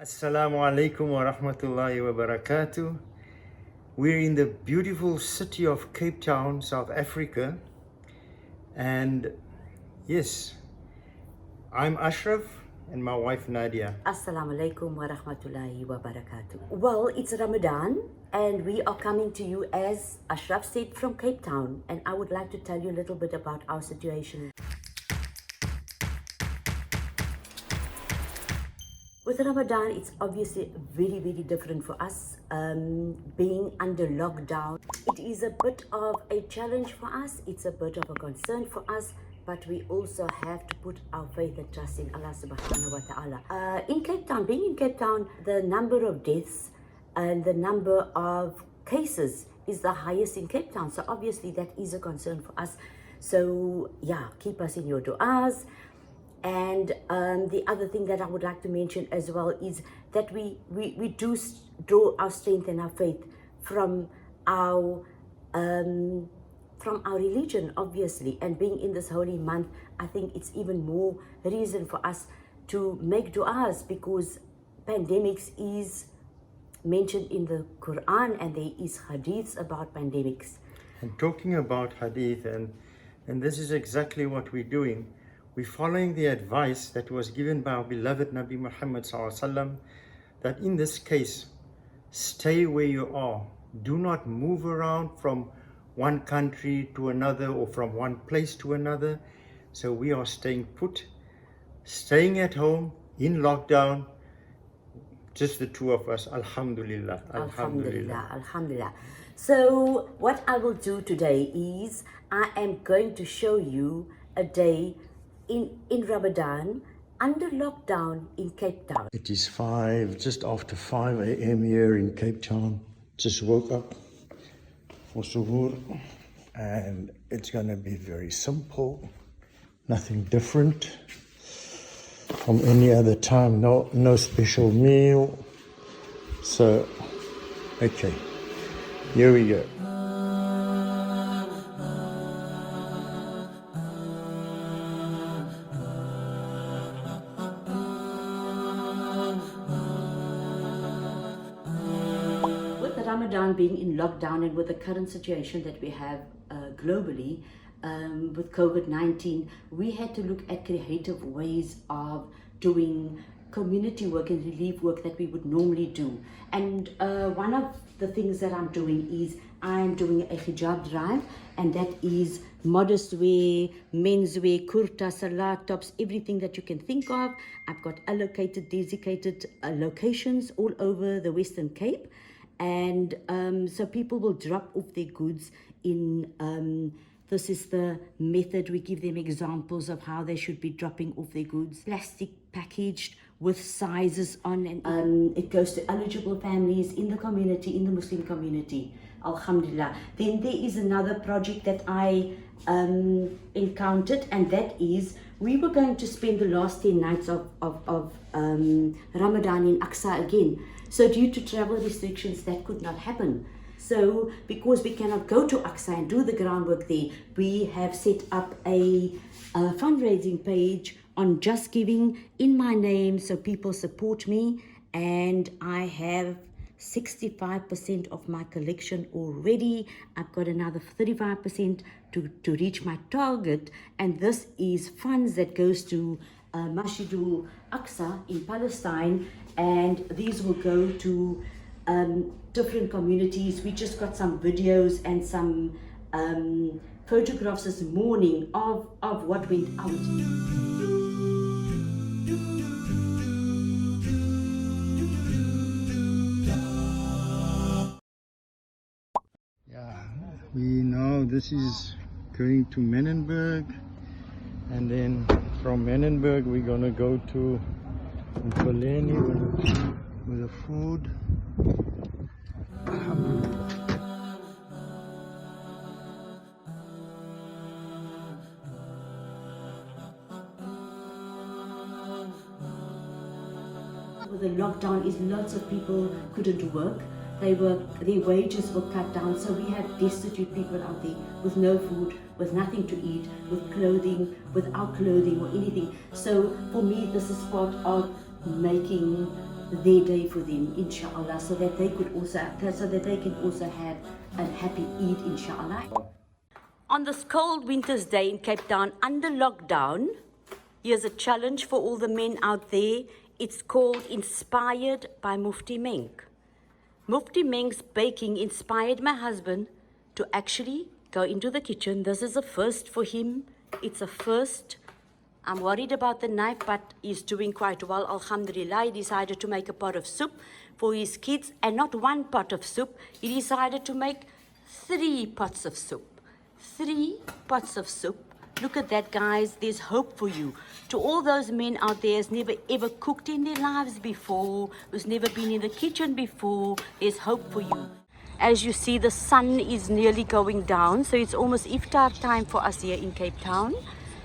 Assalamu alaikum wa rahmatullahi wa barakatuh. We're in the beautiful city of Cape Town, South Africa. And yes, I'm Ashraf and my wife Nadia. Assalamu alaikum wa rahmatullahi wa barakatuh. Well, it's Ramadan and we are coming to you, as Ashraf said, from Cape Town, and I would like to tell you a little bit about our situation. With Ramadan, it's obviously very, very different for us. Being under lockdown, it is a bit of a challenge for us. It's a bit of a concern for us, but we also have to put our faith and trust in Allah subhanahu wa ta'ala. In Cape Town, being in Cape Town, the number of deaths and the number of cases is the highest in Cape Town. So obviously that is a concern for us. So yeah, keep us in your du'as. And the other thing that I would like to mention as well is that we do draw our strength and our faith from our religion, obviously. And being in this holy month, I think it's even more reason for us to make du'as, because pandemics is mentioned in the Quran and there is hadiths about pandemics. And talking about hadith, and this is exactly what we're doing. We're following the advice that was given by our beloved Nabi Muhammad SAW, that in this case, stay where you are. Do not move around from one country to another or from one place to another. So we are staying put, staying at home in lockdown, just the two of us. Alhamdulillah. Alhamdulillah. Alhamdulillah. So what I will do today is I am going to show you a day in Ramadan under lockdown in Cape Town. It is just after 5 a.m. here in Cape Town. Just woke up for suhoor, and it's gonna be very simple, nothing different from any other time. No special meal. So okay, here we go. Ramadan being in lockdown, and with the current situation that we have globally with COVID-19, we had to look at creative ways of doing community work and relief work that we would normally do. And one of the things that I'm doing is I'm doing a hijab drive, and that is modest wear, menswear, kurta, salat tops, everything that you can think of. I've got allocated, designated locations all over the Western Cape. And so people will drop off their goods in, this is the method. We give them examples of how they should be dropping off their goods. Plastic packaged with sizes on, and it goes to eligible families in the community, in the Muslim community. Alhamdulillah. Then there is another project that I encountered, and that is we were going to spend the last 10 nights of Ramadan in Aqsa again. So due to travel restrictions, that could not happen. So because we cannot go to Aqsa and do the groundwork there, we have set up a fundraising page on Just Giving in my name, so people support me, and I have 65% of my collection already. I've got another 35% to reach my target, and this is funds that goes to Masjidul Aqsa in Palestine, and these will go to different communities. We just got some videos and some photographs this morning of what went out. We know this is going to Menenberg, and then from Menenberg we're gonna go to Mkoleni with the food. With the lockdown is lots of people couldn't work. Their wages were cut down, so we have destitute people out there with no food, with nothing to eat, with clothing, without clothing or anything. So for me, this is part of making their day for them, inshallah, so that they can also have a happy Eid, inshallah. On this cold winter's day in Cape Town, under lockdown, here's a challenge for all the men out there. It's called Inspired by Mufti Menk. Mufti Menk's baking inspired my husband to actually go into the kitchen. This is a first for him. It's a first. I'm worried about the knife, but he's doing quite well. Alhamdulillah, he decided to make a pot of soup for his kids, and not one pot of soup. He decided to make 3 pots of soup. 3 pots of soup. Look at that, guys. There's hope for you. To all those men out there who's never ever cooked in their lives before, who's never been in the kitchen before, there's hope for you. As you see, the sun is nearly going down, so it's almost iftar time for us here in Cape Town.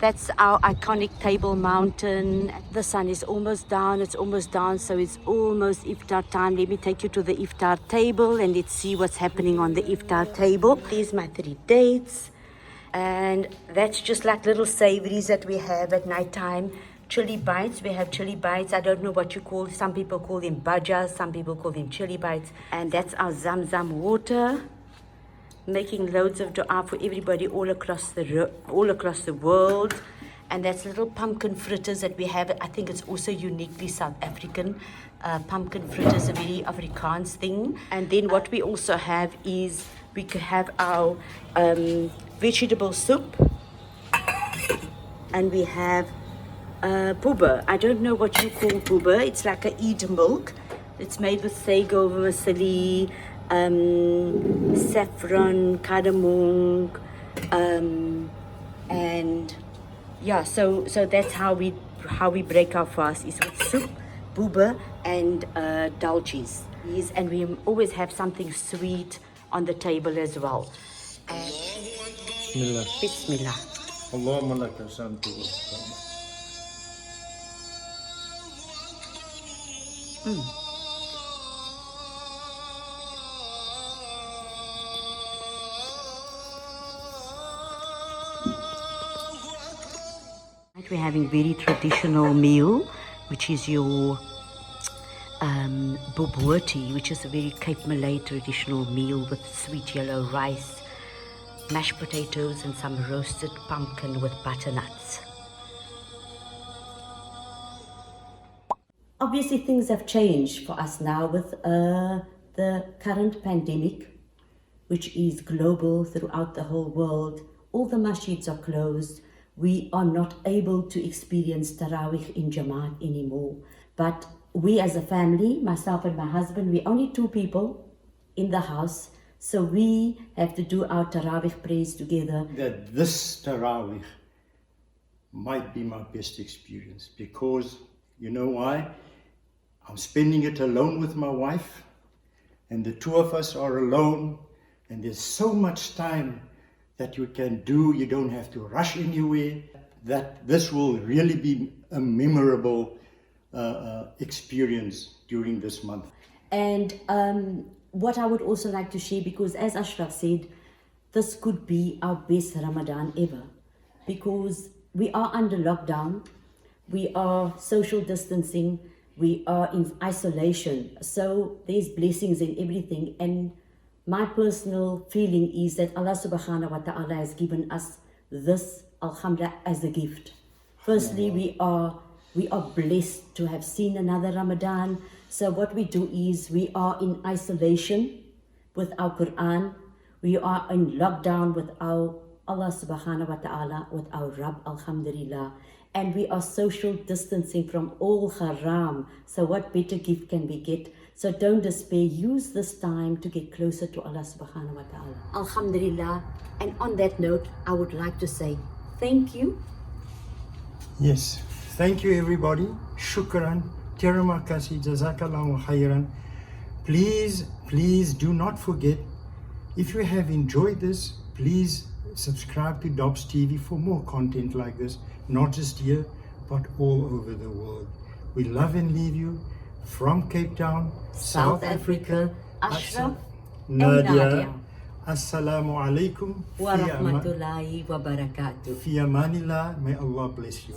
That's our iconic Table Mountain. The sun is almost down, it's almost down, so it's almost iftar time. Let me take you to the iftar table and let's see what's happening on the iftar table. These are my 3 dates. And that's just like little savories that we have at night time. Chili bites, we have chili bites. I don't know what you call, some people call them bhajas, some people call them chili bites. And that's our Zamzam water. Making loads of dua for everybody all across the world. And that's little pumpkin fritters that we have. I think it's also uniquely South African. Pumpkin fritters, a very Afrikaans thing. And then what we also have is, we could have our vegetable soup, and we have booba. I don't know what you call booba. It's like a Eid milk. It's made with sago, vermicelli, saffron, cardamom, and yeah. So that's how we break our fast, is with soup, booba, and dalchis. And we always have something sweet on the table as well. Bismillah. Bismillah. Allahumma laka santu. We're having very traditional meal, which is your bobotie, which is a very Cape Malay traditional meal with sweet yellow rice, mashed potatoes, and some roasted pumpkin with butternuts. Obviously, things have changed for us now with the current pandemic, which is global throughout the whole world. All the masjids are closed. We are not able to experience Taraweeh in Jamaat anymore. But we as a family, myself and my husband, we're only 2 people in the house. So we have to do our Taraweeh prayers together. That this Taraweeh might be my best experience, because you know why? I'm spending it alone with my wife, and the 2 of us are alone, and there's so much time that you can do. You don't have to rush anywhere. That this will really be a memorable experience during this month. And what I would also like to share, because as Ashraf said, this could be our best Ramadan ever, because we are under lockdown, we are social distancing, we are in isolation, so there's blessings in everything. And my personal feeling is that Allah subhanahu wa ta'ala has given us this, alhamdulillah, as a gift. Firstly, we are blessed to have seen another Ramadan. So what we do is, we are in isolation with our Quran. We are in lockdown with our Allah subhanahu wa ta'ala, with our Rabb, alhamdulillah. And we are social distancing from all haram. So what better gift can we get? So don't despair. Use this time to get closer to Allah subhanahu wa ta'ala. Alhamdulillah. And on that note, I would like to say thank you. Yes, thank you everybody. Shukran. Terima kasih. Jazakallahu khairan. Please do not forget, if you have enjoyed this, please subscribe to Dobbs TV for more content like this, not just here, but all over the world. We love and leave you from Cape Town, South Africa, Ashraf and Nadia. Assalamu alaikum wa rahmatullahi wa barakatuh. Fi amanillah. May Allah bless you.